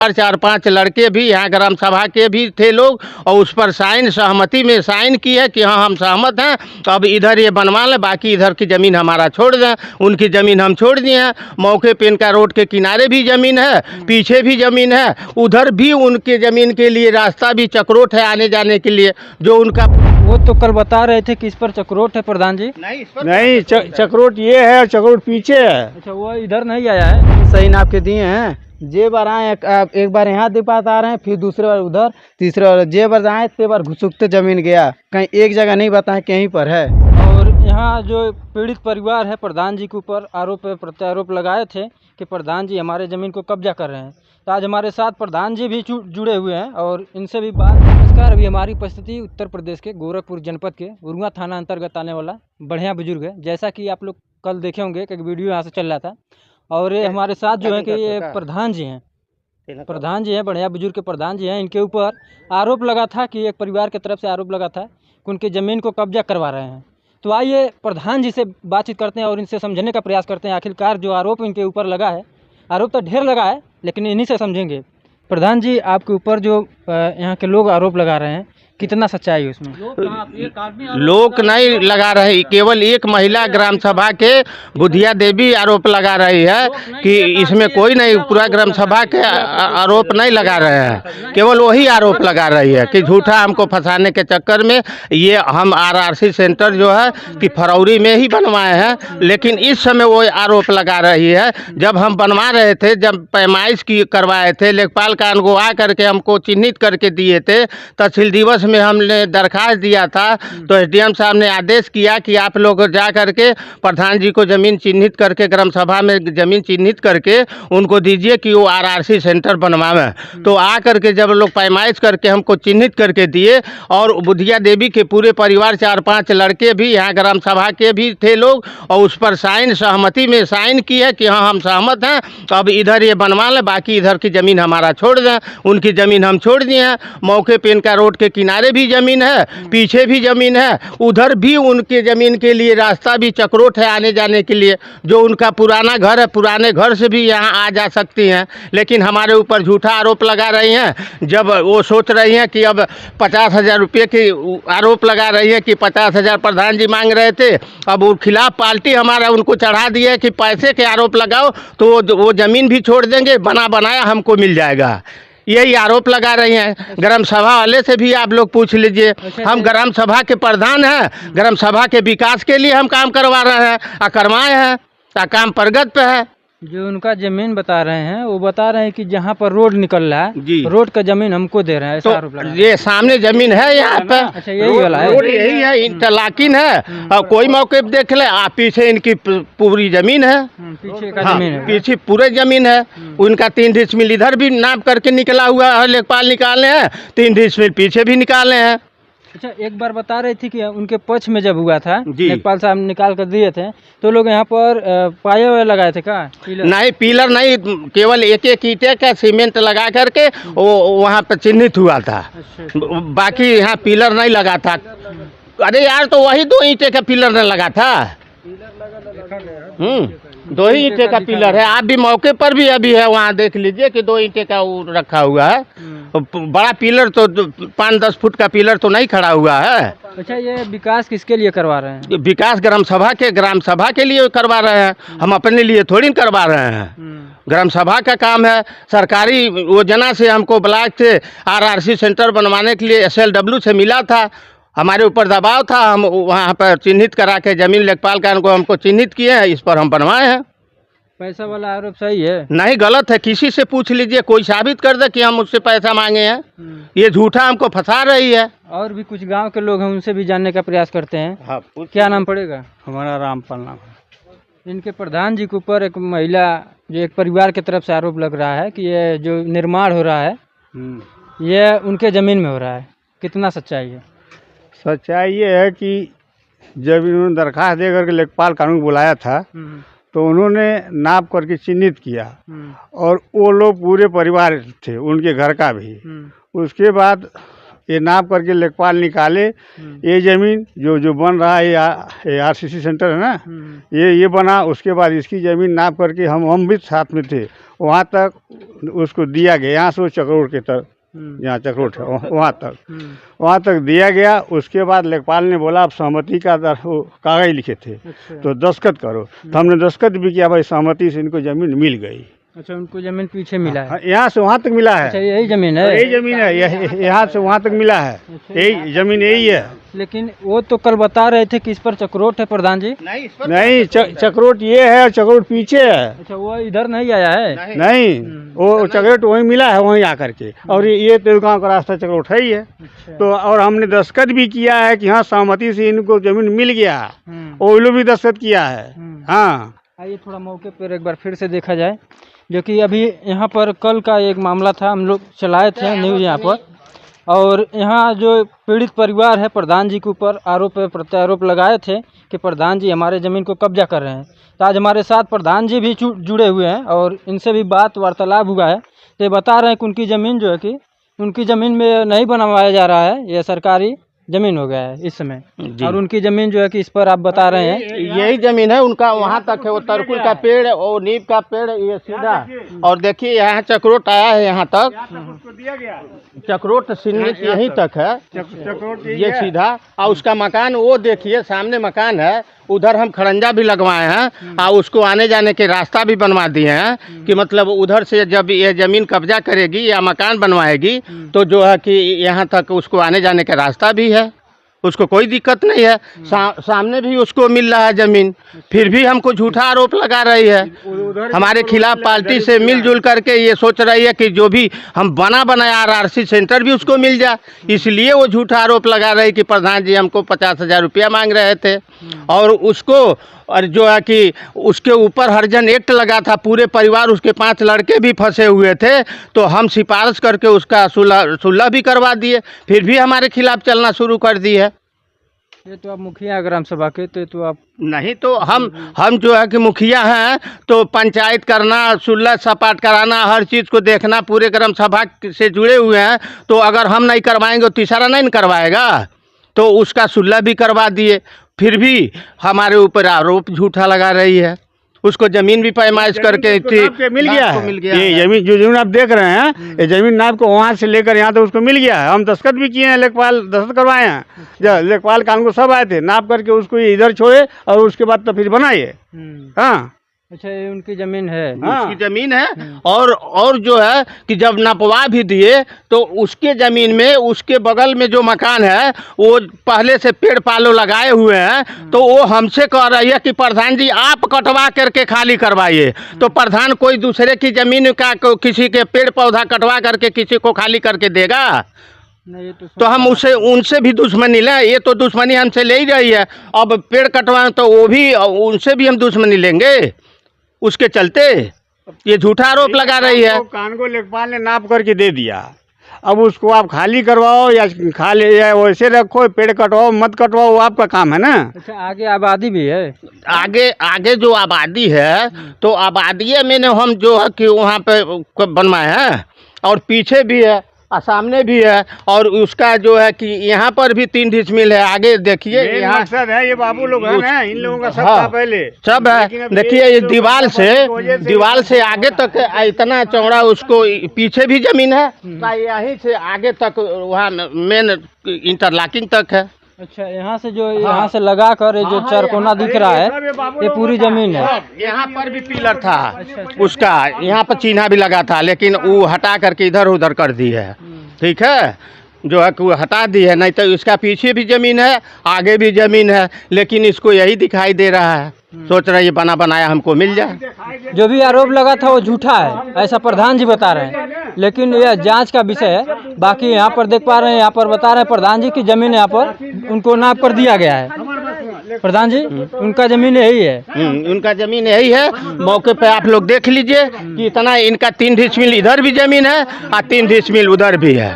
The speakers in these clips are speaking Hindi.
4-5 लड़के भी यहाँ ग्राम सभा के भी थे लोग, और उस पर सहमति में साइन की है कि हाँ हम सहमत हैं, तो अब इधर ये बनवा लें, बाकी इधर की ज़मीन हमारा छोड़ दें। उनकी ज़मीन हम छोड़ दिए हैं। मौके पे इनका रोड के किनारे भी ज़मीन है, पीछे भी ज़मीन है, उधर भी उनके ज़मीन के लिए रास्ता भी चक्रोट है आने जाने के लिए, जो उनका। वो तो कल बता रहे थे कि इस पर चक्रोट है प्रधान जी। नहीं, चक्रोट ये है, चक्रोट पीछे है। अच्छा, वो इधर नहीं आया है। सही नाप के दिए हैं। जे बार आए एक बार यहाँ दिपात आ रहे हैं, फिर दूसरे बार उधर, तीसरे बार जे बार आए ते बार घुसुकते जमीन गया, कहीं एक जगह नहीं बताएं कहीं पर है। और यहाँ जो पीड़ित परिवार है, प्रधान जी के ऊपर आरोप प्रत्यारोप लगाए थे कि प्रधान जी हमारे ज़मीन को कब्जा कर रहे हैं। तो आज हमारे साथ प्रधान जी भी जुड़े हुए हैं और इनसे भी बात। नमस्कार, अभी हमारी उपस्थिति उत्तर प्रदेश के गोरखपुर जनपद के उरुआ थाना अंतर्गत आने वाला बढ़िया बुजुर्ग है। जैसा कि आप लोग कल देखे होंगे कि एक वीडियो यहाँ से चल रहा था, और ये हमारे साथ जो है कि ये प्रधान जी हैं, बढ़िया बुजुर्ग के प्रधान जी हैं। इनके ऊपर आरोप लगा था कि एक परिवार की तरफ से आरोप लगा था कि उनकी ज़मीन को कब्जा करवा रहे हैं। तो आइए प्रधान जी से बातचीत करते हैं और इनसे समझने का प्रयास करते हैं आखिरकार जो आरोप इनके ऊपर लगा है। आरोप तो ढेर लगा है, लेकिन इन्हीं से समझेंगे। प्रधान जी, आपके ऊपर जो यहाँ के लोग आरोप लगा रहे हैं, कितना सच्चाई है उसमें? लोग नहीं लगा रहे, केवल एक महिला ग्राम सभा के बुधिया देवी आरोप लगा रही है कि इसमें कोई नहीं, पूरा ग्राम सभा के आरोप नहीं लगा रहे हैं, केवल वही आरोप लगा रही है कि झूठा हमको फंसाने के चक्कर में ये हम आरआरसी सेंटर जो है कि फरौरी में ही बनवाए हैं। लेकिन इस समय वो आरोप लगा रही है, जब हम बनवा रहे थे, जब पैमाइश की करवाए थे, लेखपाल कान को आ करके हमको चिन्हित करके दिए थे, तहसील दिवस में हमने दरखास्त दिया था, तो एसडीएम साहब ने आदेश किया कि आप लोग जा करके प्रधान जी को ज़मीन चिन्हित करके ग्राम सभा में ज़मीन चिन्हित करके उनको दीजिए कि वो आरआरसी सेंटर बनवावे। तो आ करके जब लोग पैमाइश करके हमको चिन्हित करके दिए, और बुधिया देवी के पूरे परिवार 4-5 लड़के भी यहाँ ग्राम सभा के भी थे लोग, और उस पर सहमति में साइन की है कि हाँ हम सहमत हैं, तो अब इधर ये बनवा लें, बाकी इधर की ज़मीन हमारा छोड़ दें। उनकी ज़मीन हम छोड़ दिए हैं। मौके पे इनका रोड के किनारे भी ज़मीन है, पीछे भी ज़मीन है, उधर भी उनके ज़मीन के लिए रास्ता भी चक्रोट है आने जाने के लिए, जो उनका पुराना घर है, पुराने घर से भी यहाँ आ जा सकती हैं। लेकिन हमारे ऊपर झूठा आरोप लगा रही हैं। जब वो सोच रही हैं कि अब 50,000 रुपये की आरोप लगा रही है कि 50,000 प्रधान जी मांग रहे थे, अब वो खिलाफ पार्टी हमारा उनको चढ़ा दिया कि पैसे के आरोप लगाओ तो वो ज़मीन भी छोड़ देंगे, बना बनाया हमको मिल जाएगा। यही आरोप लगा रही हैं। ग्राम सभा वाले से भी आप लोग पूछ लीजिए। हम ग्राम सभा के प्रधान हैं, ग्राम सभा के विकास के लिए हम काम करवा रहे हैं, करवाए हैं, काम प्रगति पे है। जो उनका जमीन बता रहे हैं, वो बता रहे हैं कि जहाँ पर रोड निकल रहा है जी, रोड का जमीन हमको दे रहे हैं, ऐसा आरोप लगा। ये सामने जमीन है यहाँ पे। अच्छा, यही वाला है, रोड यही है, इंटरलॉकिंग है, और कोई मौके पे देख ले, पीछे इनकी पूरी जमीन है, पीछे का जमीन है, पीछे पूरे जमीन है। उनका 3 डिसमिल इधर भी नाप करके निकला हुआ है, लेखपाल निकाले हैं, 3 डिसमिल पीछे भी निकाले हैं। अच्छा, एक बार बता रही थी कि उनके पक्ष में जब हुआ था, लेखपाल साहब निकाल कर दिए थे, तो लोग यहाँ पर पाए हुए लगाए थे क्या? नहीं, पिलर नहीं, केवल एक ईंटे का सीमेंट लगा करके वो वहाँ पर चिन्हित हुआ था। बाकी यहाँ पिलर नहीं लगा था। अरे यार, तो वही 2 ईंटे का पिलर नहीं लगा था। 2 ही ईंटे का पिलर है। आप भी मौके पर भी अभी है, वहाँ देख लीजिए कि 2 ईंटे का वो रखा हुआ है। बड़ा पिलर तो 5-10 फुट का पिलर तो नहीं खड़ा हुआ है। अच्छा, ये विकास किसके लिए करवा रहे हैं? विकास ग्राम सभा के लिए करवा रहे हैं, हम अपने लिए थोड़ी करवा रहे हैं। ग्राम सभा का काम है। सरकारी योजना से हमको ब्लॉक से आरआरसी सेंटर बनवाने के लिए SLW से मिला था, हमारे ऊपर दबाव था, हम वहाँ पर चिन्हित करा के ज़मीन लेखपाल का हमको चिन्हित किए हैं, इस पर हम बनवाए हैं। पैसा वाला आरोप सही है? नहीं, गलत है। किसी से पूछ लीजिए, कोई साबित कर दे कि हम उससे पैसा मांगे हैं। ये झूठा हमको फंसा रही है। और भी कुछ गांव के लोग हैं, उनसे भी जानने का प्रयास करते हैं। हाँ, क्या नाम पड़ेगा? हमारा रामपाल नाम है। इनके प्रधान जी के ऊपर एक महिला, जो एक परिवार की तरफ से आरोप लग रहा है कि ये जो निर्माण हो रहा है ये उनके ज़मीन में हो रहा है, कितना सच्चाई है? सच्चाई ये है कि जब इन्होंने दरखास्त दे करके लेखपाल कानून बुलाया था, तो उन्होंने नाप करके चिन्हित किया, और वो लोग पूरे परिवार थे, उनके घर का भी। उसके बाद ये नाप करके लेखपाल निकाले। ये ज़मीन जो बन रहा है ये आरसीसी सेंटर है ना, ये बना। उसके बाद इसकी ज़मीन नाप करके हम भी साथ में थे, वहाँ तक उसको दिया गया। यहाँ से वो चक्रोट के तक, यहाँ चक्रोट है वहाँ तक दिया गया। उसके बाद लेखपाल ने बोला आप सहमति का कागज लिखे थे। अच्छा। तो दस्तखत करो। तो हमने दस्तखत भी किया, भाई सहमति से इनको ज़मीन मिल गई। अच्छा, उनको जमीन पीछे मिला है। यहाँ से वहाँ तक मिला है। अच्छा, यही जमीन है। यही ज़मीन है, यहाँ से वहाँ तक मिला है। यही ज़मीन यही है। लेकिन वो तो कल बता रहे थे कि इस पर चक्रोट है प्रधान जी। नहीं, चक्रोट ये है, चक्रोट पीछे है। अच्छा, वो इधर नहीं आया है। नहीं, वो चक्रोट वहीं मिला है, वहीं आकर के। और ये तेलगांव का रास्ता चक्रोट है ही है। तो और हमने दस्तखत भी किया है कि हाँ सहमति से इनको जमीन मिल गया। वो लोग भी दस्तखत किया है। हाँ, आइए थोड़ा मौके पर एक बार फिर से देखा जाए, जो कि अभी यहाँ पर कल का एक मामला था, हम लोग चलाए थे न्यूज़ यहाँ पर। और यहाँ जो पीड़ित परिवार है, प्रधान जी के ऊपर आरोप प्रत्यारोप लगाए थे कि प्रधान जी हमारे ज़मीन को कब्जा कर रहे हैं। तो आज हमारे साथ प्रधान जी भी जुड़े हुए हैं और इनसे भी बात वार्तालाप हुआ है। तो ये बता रहे हैं कि उनकी ज़मीन जो है कि उनकी ज़मीन में नहीं बनवाया जा रहा है, ये सरकारी ज़मीन हो गया है इस समय। और उनकी ज़मीन जो है कि इस पर आप बता रहे हैं यही जमीन है उनका, वहाँ तक है। वो तरकुल का पेड़ और नीम का पेड़ ये सीधा, और देखिए यहाँ चक्रोट आया है, यहाँ तक चक्रोट सीनित यहीं तक है, ये सीधा। और उसका मकान वो देखिए सामने मकान है, उधर हम खड़ंजा भी लगवाए हैं और उसको आने जाने के रास्ता भी बनवा दिए हैं कि मतलब उधर से जब ये ज़मीन कब्जा करेगी या मकान बनवाएगी तो जो है कि यहाँ तक उसको आने जाने का रास्ता भी है, उसको कोई दिक्कत नहीं है। सामने भी उसको मिल रहा है ज़मीन, फिर भी हमको झूठा आरोप लगा रही है। हमारे खिलाफ पार्टी से मिलजुल करके ये सोच रही है कि जो भी हम बनाया आरआरसी सेंटर भी उसको मिल जाए, इसलिए वो झूठा आरोप लगा रही कि प्रधान जी हमको 50,000 रुपया मांग रहे थे। और उसको और जो है कि उसके ऊपर हरिजन एक्ट लगा था, पूरे परिवार उसके 5 लड़के भी फंसे हुए थे, तो हम सिफारिश करके उसका सुलह भी करवा दिए, फिर भी हमारे खिलाफ चलना शुरू कर दी है। ये तो आप मुखिया ग्राम सभा के तो आप नहीं, तो हम जो है कि मुखिया हैं तो पंचायत करना, सुलह सपाट कराना, हर चीज़ को देखना, पूरे ग्राम सभा से जुड़े हुए हैं। तो अगर हम नहीं करवाएंगे तो तीसरा नहीं करवाएगा, तो उसका सुलह भी करवा दिए, फिर भी हमारे ऊपर आरोप झूठा लगा रही है। उसको ज़मीन भी पैमाइश करके मिल गया है। ये ज़मीन जो ज़मीन आप देख रहे हैं, ये ज़मीन नाप को वहाँ से लेकर यहाँ तक उसको मिल गया है। हम दस्तखत भी किए हैं, लेखपाल दस्तखत करवाए हैं। जब लेखपाल कानून को सब आए थे, नाप करके उसको इधर छोड़े और उसके बाद तो फिर बनाए। हाँ, अच्छा, ये उनकी ज़मीन है। उसकी ज़मीन है। और जो है कि जब नपवा भी दिए तो उसके ज़मीन में उसके बगल में जो मकान है वो पहले से पेड़ पालो लगाए हुए हैं, तो वो हमसे कह रही है कि प्रधान जी आप कटवा करके खाली करवाइए। तो प्रधान कोई दूसरे की ज़मीन का किसी के पेड़ पौधा कटवा करके किसी को खाली करके देगा? नहीं, तो हम उनसे भी दुश्मनी लें, ये तो दुश्मनी हमसे ले ही रही है। अब पेड़ कटवाएं तो वो भी उनसे भी हम दुश्मनी लेंगे, उसके चलते ये झूठा आरोप लगा रही है। कान को लेखपाल ने नाप करके दे दिया, अब उसको आप खाली करवाओ या खाली या वैसे रखो, पेड़ कटवाओ मत कटवाओ, वो आपका काम है ना। अच्छा, आगे आबादी भी है। आगे जो आबादी है तो आबादी में हम जो है कि वहाँ पे बनवाए हैं, और पीछे भी है और सामने भी है, और उसका जो है कि यहाँ पर भी 3 डिसमिल है। आगे देखिए, यहाँ मकसद है ये बाबू लोग हैं ना, इन लोगों का सब था पहले, सब है। देखिए ये दीवार से आगे तक इतना चौड़ा, उसको पीछे भी जमीन है, यहीं से आगे तक वहाँ मेन इंटरलॉकिंग तक है। अच्छा, यहाँ से जो यहाँ से लगा कर ये जो चारकोना दिख रहा है, ये पूरी जमीन है। यहाँ पर भी पिलर था उसका, यहाँ पर चिन्हा भी लगा था, लेकिन वो हटा करके इधर उधर कर दी है। ठीक है, जो है कि वो हटा दी है, नहीं तो इसका पीछे भी ज़मीन है, आगे भी ज़मीन है, लेकिन इसको यही दिखाई दे रहा है, सोच रहा है ये बनाया हमको मिल जाए। जो भी आरोप लगा था वो झूठा है, ऐसा प्रधान जी बता रहे हैं, लेकिन यह जांच का विषय है। बाकी यहाँ पर देख पा रहे हैं, यहाँ पर बता रहे हैं प्रधान जी की ज़मीन यहाँ पर उनको नाप कर दिया गया है। प्रधान जी, उनका ज़मीन यही है। उनका ज़मीन यही है। मौके पे आप लोग देख लीजिए कि इतना इनका 3 डिसमिल इधर भी ज़मीन है और 3 डिसमिल उधर भी है।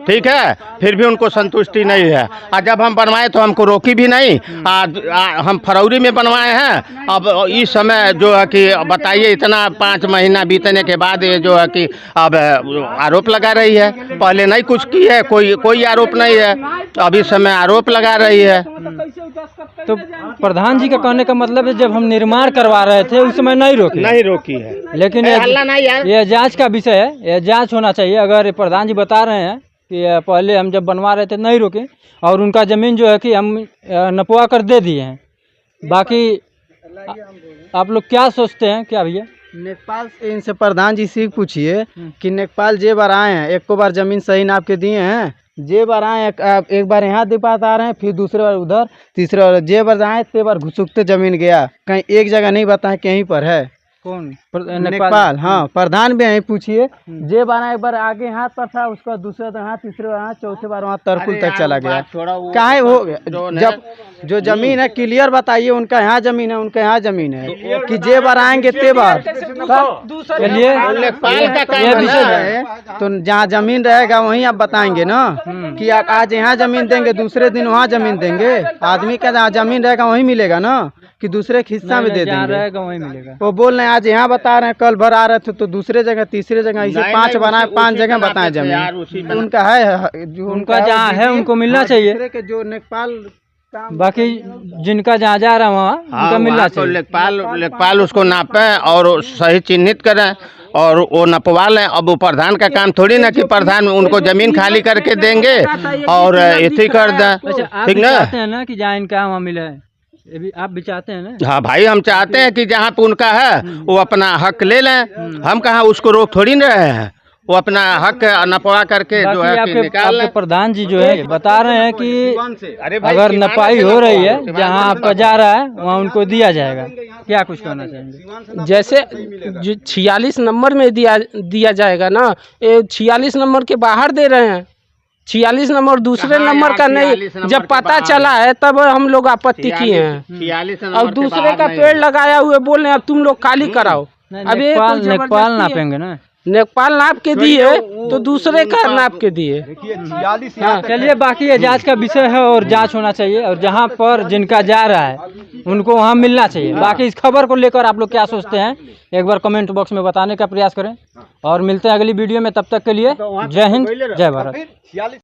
ठीक है, फिर भी उनको संतुष्टि नहीं है। और जब हम बनवाए तो हमको रोकी भी नहीं। हम फरवरी में बनवाए हैं। अब इस समय जो है कि बताइए, इतना 5 महीना बीतने के बाद ये जो है कि अब आरोप लगा रही है। पहले नहीं कुछ की है, कोई आरोप नहीं है, अब इस समय आरोप लगा रही है। तो प्रधान जी का कहने का मतलब है जब हम निर्माण करवा रहे थे उस समय नहीं रोकी है, लेकिन ये जांच का विषय है, ये जांच होना चाहिए। अगर प्रधान जी बता रहे हैं कि पहले हम जब बनवा रहे थे नहीं रोके, और उनका ज़मीन जो है कि हम नपवा कर दे दिए हैं। बाकी आप लोग क्या सोचते हैं क्या भैया? नेकपाल से इनसे प्रधान जी से पूछिए कि नेकपाल जे बार आए हैं, एक को बार ज़मीन सही नाप के दिए हैं, जे बार आए एक बार यहाँ दिपात आ रहे हैं, फिर दूसरे बार उधर, तीसरे बार जे बार आए ते बार घुसुकते ज़मीन गया, कहीं एक जगह नहीं बताए कहीं पर है। कौन? नेकपाल, हाँ प्रधान भी यहीं पूछिए। जे बार एक बार आगे हाथ पर था, उसका दूसरे बार हाथ, तीसरे बार हाथ, चौथे बार वहाँ तरकुल तक चला गया। काहे हो गया? जब जो जमीन है क्लियर बताइए, उनका यहाँ जमीन है, उनका यहाँ जमीन है, कि जे बार आएंगे ते बार। चलिए, ये विषय है तो जहाँ जमीन रहेगा वहीं आप बताएंगे ना कि आप आज यहाँ जमीन देंगे, दूसरे दिन वहाँ जमीन देंगे। आदमी का जहाँ जमीन रहेगा वहीं मिलेगा ना, कि दूसरे हिस्सा में दे देंगे? रहेगा वहीं मिलेगा। वो बोल रहे हैं आज यहाँ बता रहे हैं, कल भर आ रहे थे तो दूसरे जगह, तीसरे जगह, इसे 5 बनाए, 5 जगह बताए जमीन। उनका है, जो उनका जहाँ है उनको मिलना चाहिए। जो नेपाल, बाकी जिनका जहाँ जा रहा है वहाँ उनका मिलना चाहिए। लेखपाल उसको नापे और सही चिन्हित करें और वो नपवा लें। अब वो प्रधान का काम थोड़ी ना कि प्रधान उनको जमीन खाली करके देंगे और ऐसे कर दें, ठीक ना? चाहते हैं ना कि जहाँ इनका वहाँ मिले, ये भी आप भी चाहते हैं ना? हाँ भाई, हम चाहते हैं कि जहाँ पे उनका है वो अपना हक ले लें। हम कहाँ उसको रोक थोड़ी ना रहे हैं, वो अपना हक नपवा करके जो है कि निकाल लें। प्रधान जी जो है बता रहे हैं कि अगर नपाई हो रही है जहाँ आपका जा रहा है वहाँ उनको दिया जाएगा। क्या कुछ कहना चाहेंगे? जैसे जो 46 नंबर में दिया जाएगा ना, ये 46 नंबर के बाहर दे रहे हैं। 46 नंबर दूसरे नंबर का नहीं, जब पता चला है तब हम लोग आपत्ति किए हैं। और दूसरे का पेड़ लगाया हुए बोल रहे हैं अब तुम लोग खाली कराओ। अब नेकपाल नापेंगे ना, नेकपाल नाप के दिए तो दूसरे का नाप के दिए। हाँ, चलिए, बाकी ये जांच का विषय है और जांच होना चाहिए, और जहां पर जिनका जा रहा है उनको वहां मिलना चाहिए। बाकी इस खबर को लेकर आप लोग क्या सोचते हैं एक बार कमेंट बॉक्स में बताने का प्रयास करें, और मिलते हैं अगली वीडियो में। तब तक के लिए जय हिंद, जय भारत।